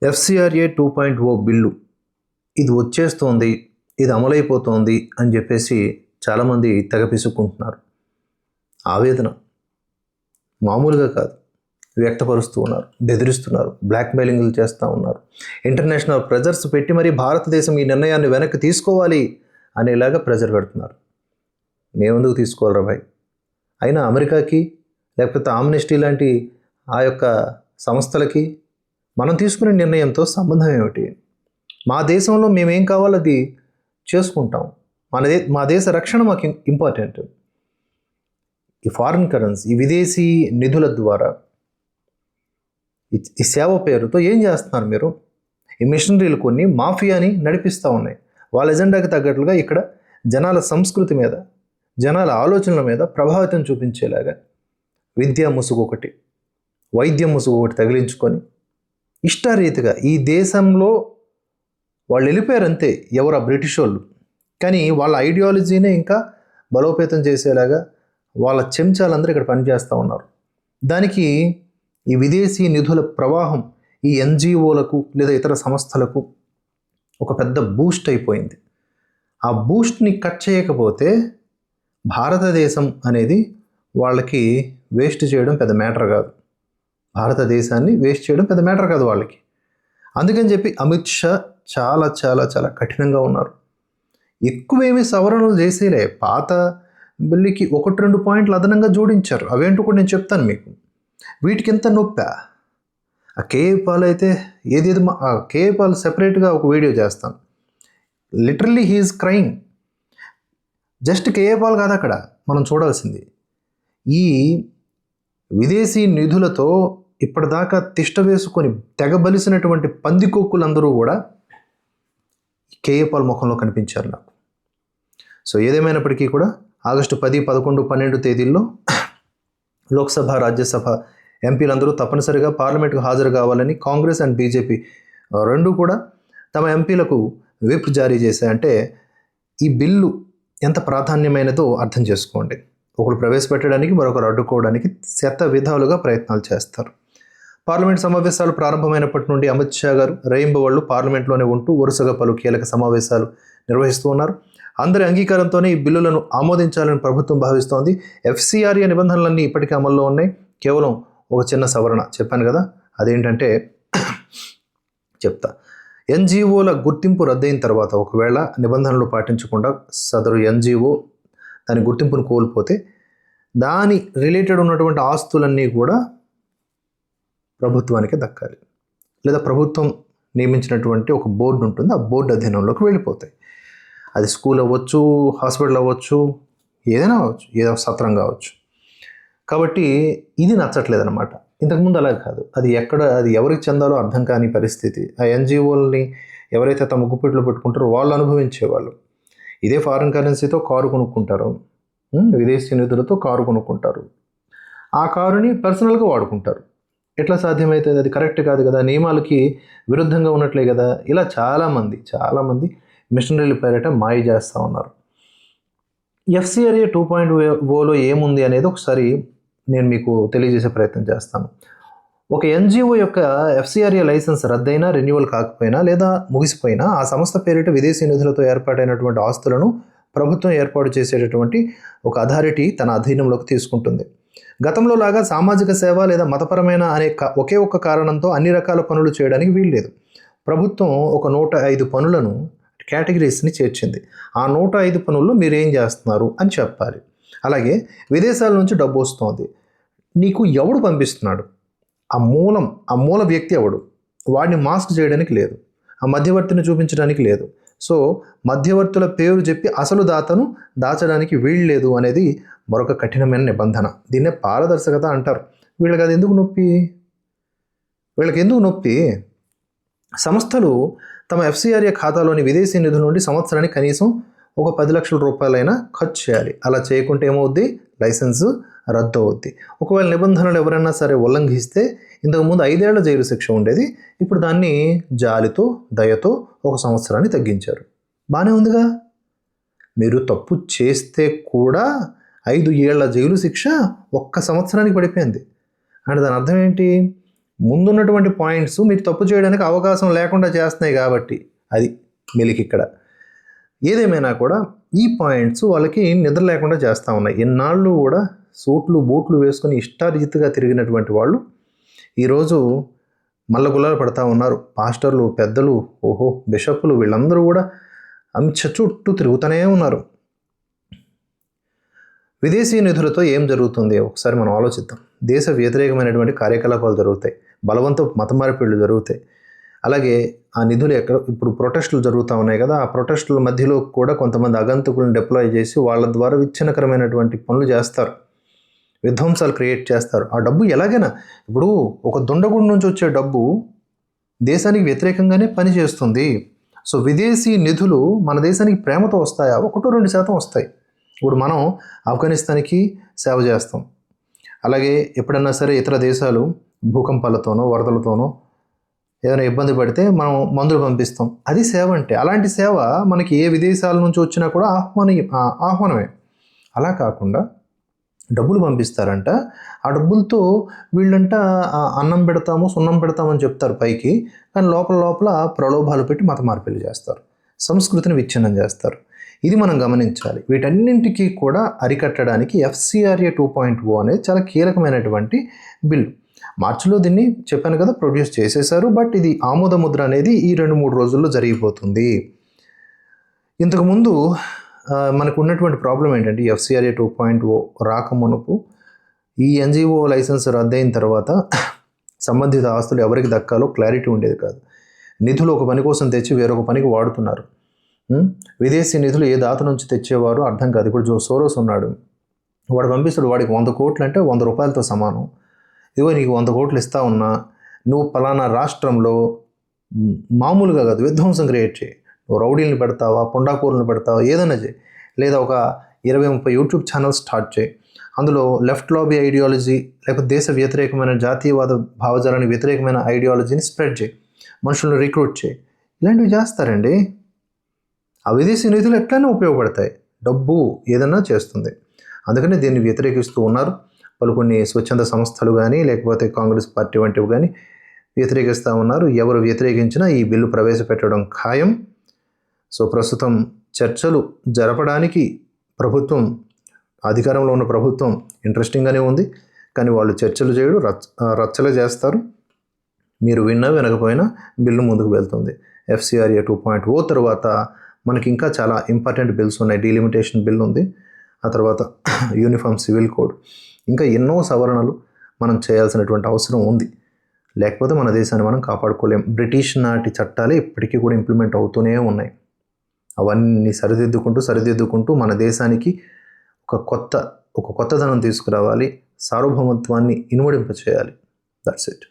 FCRA 2.0 bill ఇది వచ్చేస్తోంది, ఇది అమలైపోతోంది అని చెప్పేసి చాలామంది తెగ పిసుక్కుంటున్నారు. ఆవేదన మామూలుగా కాదు, వ్యక్తపరుస్తూ ఉన్నారు, బెదిరిస్తున్నారు, బ్లాక్మెయిలింగ్లు చేస్తూ ఉన్నారు. ఇంటర్నేషనల్ ప్రెజర్స్ పెట్టి మరీ భారతదేశం ఈ నిర్ణయాన్ని వెనక్కి తీసుకోవాలి అనేలాగా ప్రెజర్ పెడుతున్నారు. మేమెందుకు తీసుకోవాలరా భాయ్? అయినా అమెరికాకి లేకపోతే ఆమ్నెస్టీ లాంటి ఆ యొక్క సంస్థలకి మనం తీసుకునే నిర్ణయంతో సంబంధం ఏమిటి? మా దేశంలో మేమేం కావాలో అది చేసుకుంటాం. మా దేశ రక్షణ మాకు ఇంపార్టెంట్. ఈ ఫారిన్ కరెన్సీ, ఈ విదేశీ నిధుల ద్వారా ఈ సేవ పేరుతో ఏం చేస్తున్నారు మీరు? ఈ మిషనరీలు కొన్ని మాఫియాని నడిపిస్తూ ఉన్నాయి. వాళ్ళ ఎజెండాకి తగ్గట్లుగా ఇక్కడ జనాల సంస్కృతి మీద, జనాల ఆలోచనల మీద ప్రభావితం చూపించేలాగా విద్యా ముసుగు ఒకటి, వైద్యం ముసుగు ఒకటి తగిలించుకొని ఇష్టారీతిగా ఈ దేశంలో వాళ్ళు వెళ్ళిపోయారంతే, ఎవరు ఆ బ్రిటిష్ వాళ్ళు. కానీ వాళ్ళ ఐడియాలజీనే ఇంకా బలోపేతం చేసేలాగా వాళ్ళ చెంచాలందరూ ఇక్కడ పనిచేస్తూ ఉన్నారు. దానికి ఈ విదేశీ నిధుల ప్రవాహం ఈ ఎన్జిఓలకు లేదా ఇతర సంస్థలకు ఒక పెద్ద బూస్ట్ అయిపోయింది. ఆ బూస్ట్ని కట్ చేయకపోతే భారతదేశం అనేది వాళ్ళకి వేస్ట్ చేయడం పెద్ద మ్యాటర్ కాదు. భారతదేశాన్ని వేస్ట్ చేయడం పెద్ద మ్యాటర్ కాదు వాళ్ళకి. అందుకని చెప్పి అమిత్ షా చాలా చాలా చాలా కఠినంగా ఉన్నారు. ఎక్కువేమీ సవరణలు చేసేలే, పాత బిల్లుకి 1-2 పాయింట్లు అదనంగా జోడించారు. అవేంటో కూడా నేను చెప్తాను మీకు. వీటికి ఎంత నొప్పా? ఆ కేఏ పాల్ అయితే ఏదేది కేఏ పాల్ సెపరేట్గా ఒక వీడియో చేస్తాను. Literally he's crying. Just K A Paul కాదు అక్కడ మనం చూడాల్సింది. ఈ విదేశీ నిధులతో ఇప్పటిదాకా తిష్ట వేసుకొని తెగబలిసినటువంటి పందికొక్కులందరూ కూడా కేఏ పాల్ ముఖంలో కనిపించారు నాకు. సో ఏదేమైనప్పటికీ కూడా ఆగస్టు 10, 11, 12 తేదీల్లో లోక్సభ, రాజ్యసభ ఎంపీలందరూ తప్పనిసరిగా పార్లమెంట్కు హాజరు కావాలని కాంగ్రెస్ అండ్ బీజేపీ రెండు కూడా తమ ఎంపీలకు విప్ జారీ చేశాయంటే ఈ బిల్లు ఎంత ప్రాధాన్యమైనదో అర్థం చేసుకోండి. ఒకరు ప్రవేశపెట్టడానికి, మరొకరు అడ్డుకోవడానికి శత విధాలుగా ప్రయత్నాలు చేస్తారు. పార్లమెంట్ సమావేశాలు ప్రారంభమైనప్పటి నుండి అమిత్ షా గారు రేయింబవళ్లు పార్లమెంట్లోనే ఉంటూ వరుసగా పలు కీలక సమావేశాలు నిర్వహిస్తూ ఉన్నారు. అందరి అంగీకారంతోనే ఈ బిల్లులను ఆమోదించాలని ప్రభుత్వం భావిస్తోంది. ఎఫ్సిఆర్ఏ నిబంధనలన్నీ ఇప్పటికే అమల్లో ఉన్నాయి. కేవలం ఒక చిన్న సవరణ చెప్పాను కదా, అదేంటంటే చెప్తా. ఎన్జిఓల గుర్తింపు రద్దయిన తర్వాత ఒకవేళ నిబంధనలు పాటించకుండా సదరు ఎన్జిఓ దాని గుర్తింపును కోల్పోతే దాని రిలేటెడ్ ఉన్నటువంటి ఆస్తులన్నీ కూడా ప్రభుత్వానికి దక్కాలి. లేదా ప్రభుత్వం నియమించినటువంటి ఒక బోర్డు ఉంటుంది, ఆ బోర్డు అధీనంలోకి వెళ్ళిపోతాయి. అది స్కూల్ అవ్వచ్చు, హాస్పిటల్ అవ్వచ్చు, ఏదైనా అవ్వచ్చు, ఏదో సత్రం కావచ్చు. కాబట్టి ఇది నచ్చట్లేదన్నమాట. ఇంతకుముందు అలా కాదు. అది ఎవరికి చెందాలో అర్థం కాని పరిస్థితి. ఆ ఎన్జిఓల్ని ఎవరైతే తమ గుప్పిట్లో పెట్టుకుంటారో వాళ్ళు అనుభవించేవాళ్ళు. ఇదే ఫారిన్ కరెన్సీతో కారు కొనుక్కుంటారు, విదేశీ నిధులతో కారు కొనుక్కుంటారు, ఆ కారుని పర్సనల్గా వాడుకుంటారు. ఎట్లా సాధ్యమవుతుంది? అది కరెక్ట్ కాదు కదా, నియమాలకి విరుద్ధంగా ఉన్నట్లే కదా. ఇలా చాలామంది మిషనరీల పేరిట మాయ చేస్తూ ఉన్నారు. ఎఫ్సిఆర్ఏ 2.0లో ఏముంది అనేది ఒకసారి నేను మీకు తెలియజేసే ప్రయత్నం చేస్తాను. ఒక ఎన్జిఓ యొక్క ఎఫ్సిఆర్ఏ లైసెన్స్ రద్దయినా, రెన్యువల్ కాకపోయినా లేదా ముగిసిపోయినా ఆ సంస్థ పేరిట విదేశీ నిధులతో ఏర్పాటైనటువంటి ఆస్తులను ప్రభుత్వం ఏర్పాటు చేసేటటువంటి ఒక అథారిటీ తన అధీనంలోకి తీసుకుంటుంది. గతంలో లాగా సామాజిక సేవ లేదా మతపరమైన అనే ఒకే ఒక్క కారణంతో అన్ని రకాల పనులు చేయడానికి వీల్లేదు. ప్రభుత్వం ఒక 105 పనులను కేటగిరీస్ని చేర్చింది. ఆ 105 పనుల్లో మీరేం చేస్తున్నారు అని చెప్పాలి. అలాగే విదేశాల నుంచి డబ్బు వస్తుంది, నీకు ఎవడు పంపిస్తున్నాడు, ఆ మూల వ్యక్తి ఎవడు, వాడిని మాస్క్ చేయడానికి లేదు, ఆ మధ్యవర్తిని చూపించడానికి లేదు. సో మధ్యవర్తుల పేరు చెప్పి అసలు దాతను దాచడానికి వీల్లేదు అనేది మరొక కఠినమైన నిబంధన. దీన్నే పారదర్శకత అంటారు. వీళ్ళకి అది ఎందుకు నొప్పి? సంస్థలు తమ ఎఫ్సిఆర్ఏ ఖాతాలోని విదేశీ నిధుల నుండి సంవత్సరానికి కనీసం ఒక 10 లక్షల రూపాయలైనా ఖర్చు చేయాలి. అలా చేయకుంటే ఏమవుద్ది? లైసెన్సు రద్దు అవుద్ది. ఒకవేళ నిబంధనలు ఎవరైనా సరే ఉల్లంఘిస్తే ఇంతకుముందు 5 ఏళ్ల జైలు శిక్ష ఉండేది, ఇప్పుడు దాన్ని జాలితో, దయతో 1 సంవత్సరాన్ని తగ్గించారు. బాగానే ఉందిగా. మీరు తప్పు చేస్తే కూడా 5 ఏళ్ల జైలు శిక్ష 1 సంవత్సరానికి పడిపోయింది. అంటే దాని అర్థం ఏంటి? ముందున్నటువంటి పాయింట్స్ మీరు తప్పు చేయడానికి అవకాశం లేకుండా చేస్తున్నాయి కాబట్టి అది మెలికి ఇక్కడ. ఏదేమైనా కూడా ఈ పాయింట్స్ వాళ్ళకి నిద్ర లేకుండా చేస్తూ ఉన్నాయి. ఎన్నాళ్ళు కూడా సూట్లు బూట్లు వేసుకొని ఇష్టారీతిగా తిరిగినటువంటి వాళ్ళు ఈరోజు మల్లగుల్లాలు పడతా ఉన్నారు. పాస్టర్లు, పెద్దలు, బిషప్పులు వీళ్ళందరూ కూడా అంచ చుట్టూ తిరుగుతూనే ఉన్నారు. విదేశీ నిధులతో ఏం జరుగుతుంది ఒకసారి మనం ఆలోచిద్దాం. దేశ వ్యతిరేకమైనటువంటి కార్యకలాపాలు జరుగుతాయి, బలవంత మత మార్పిడులు జరుగుతాయి. అలాగే ఆ నిధులు ఇప్పుడు ప్రొటెస్టులు జరుగుతూ ఉన్నాయి కదా, ఆ ప్రొటెస్టుల మధ్యలో కూడా కొంతమంది అగంతకులను డిప్లాయ్ చేసి వాళ్ళ ద్వారా విచ్ఛిన్నకరమైనటువంటి పనులు చేస్తారు, విధ్వంసాలు క్రియేట్ చేస్తారు. ఆ డబ్బు ఎలాగైనా ఇప్పుడు ఒక దుండగుడి నుంచి వచ్చే డబ్బు దేశానికి వ్యతిరేకంగానే పనిచేస్తుంది. సో విదేశీ నిధులు మన దేశానికి ప్రేమతో వస్తాయా? 1-2% వస్తాయి. ఇప్పుడు మనం ఆఫ్ఘనిస్తాన్కి సేవ చేస్తాం. అలాగే ఎప్పుడన్నా సరే ఇతర దేశాలు భూకంపాలతోనో వరదలతోనో ఏదైనా ఇబ్బంది పడితే మనం మందులు పంపిస్తాం. అది సేవ అంటే. అలాంటి సేవ మనకి ఏ విదేశాల నుంచి వచ్చినా కూడా ఆహ్వానమే. అలా కాకుండా డబ్బులు పంపిస్తారంట. ఆ డబ్బులతో వీళ్ళంట అన్నం పెడతాము, సున్నం పెడతామని చెప్తారు పైకి, కానీ లోపల లోపల ప్రలోభాలు పెట్టి మత మార్పిడి చేస్తారు, సంస్కృతిని విచ్ఛిన్నం చేస్తారు. ఇది మనం గమనించాలి. వీటన్నింటికీ కూడా అరికట్టడానికి FCRA 2.0 అనేది చాలా కీలకమైనటువంటి బిల్లు. మార్చిలో దీన్ని చెప్పాను కదా ప్రొడ్యూస్ చేసేశారు. బట్ ఇది ఆమోద ముద్ర అనేది ఈ 2-3 రోజుల్లో జరిగిపోతుంది. ఇంతకుముందు మనకు ఉన్నటువంటి ప్రాబ్లం ఏంటంటే FCRA 2.0 రాకమునుపు ఈ NGO లైసెన్స్ రద్దయిన తర్వాత సంబంధిత ఆస్తులు ఎవరికి దక్కాలో క్లారిటీ ఉండేది కాదు. నిధులు ఒక పని కోసం తెచ్చి వేరొక పనికి వాడుతున్నారు. విదేశీ నిధులు ఏ దాత నుంచి తెచ్చేవారు అర్థం కాదు. ఇప్పుడు జో సోరోస్ ఉన్నాడు, వాడు పంపిస్తాడు, వాడికి 100 కోట్లు అంటే 100 రూపాయలతో సమానం. ఇదిగో నీకు 100 కోట్లు ఇస్తా ఉన్నా, నువ్వు పలానా రాష్ట్రంలో మామూలుగా కాదు విధ్వంసం క్రియేట్ చేయి, నువ్వు రౌడీలను పెడతావా, పుండాకూరులను పెడతావా, ఏదైనా చేయి, లేదా ఒక 20-30 యూట్యూబ్ ఛానల్స్ స్టార్ట్ చేయి, అందులో లెఫ్ట్ లాబీ ఐడియాలజీ లేకపోతే దేశ వ్యతిరేకమైన జాతీయవాద భావజాలానికి వ్యతిరేకమైన ఐడియాలజీని స్ప్రెడ్ చేయి, మనుషులను రిక్రూట్ చేయి. ఇలాంటివి చేస్తారండి. ఆ విదేశీ నిధులు ఎట్లయినా ఉపయోగపడతాయి, డబ్బు ఏదన్నా చేస్తుంది. అందుకని దీన్ని వ్యతిరేకిస్తూ ఉన్నారు. కొన్ని స్వచ్ఛంద సంస్థలు కానీ లేకపోతే కాంగ్రెస్ పార్టీ వంటివి కానీ వ్యతిరేకిస్తూ ఉన్నారు. ఎవరు వ్యతిరేకించినా ఈ బిల్లు ప్రవేశపెట్టడం ఖాయం. సో ప్రస్తుతం చర్చలు జరపడానికి ప్రభుత్వం, అధికారంలో ఉన్న ప్రభుత్వం ఇంట్రెస్టింగ్గానే ఉంది, కానీ వాళ్ళు చర్చలు చేయడు, రచ్చలు చేస్తారు. మీరు విన్నా వినకపోయినా బిల్లు ముందుకు వెళ్తుంది. FCRA 2.0 తర్వాత మనకి ఇంకా చాలా ఇంపార్టెంట్ బిల్స్ ఉన్నాయి. డీలిమిటేషన్ బిల్ ఉంది, ఆ తర్వాత యూనిఫామ్ సివిల్ కోడ్, ఇంకా ఎన్నో సవరణలు మనం చేయాల్సినటువంటి అవసరం ఉంది. లేకపోతే మన దేశాన్ని మనం కాపాడుకోలేం. బ్రిటిష్ నాటి చట్టాలే ఇప్పటికీ కూడా ఇంప్లిమెంట్ అవుతూనే ఉన్నాయి. అవన్నీ సరిదిద్దుకుంటూ మన దేశానికి ఒక కొత్తదనం తీసుకురావాలి, సార్వభౌమత్వాన్ని ఇనుమడింప చేయాలి. That's it.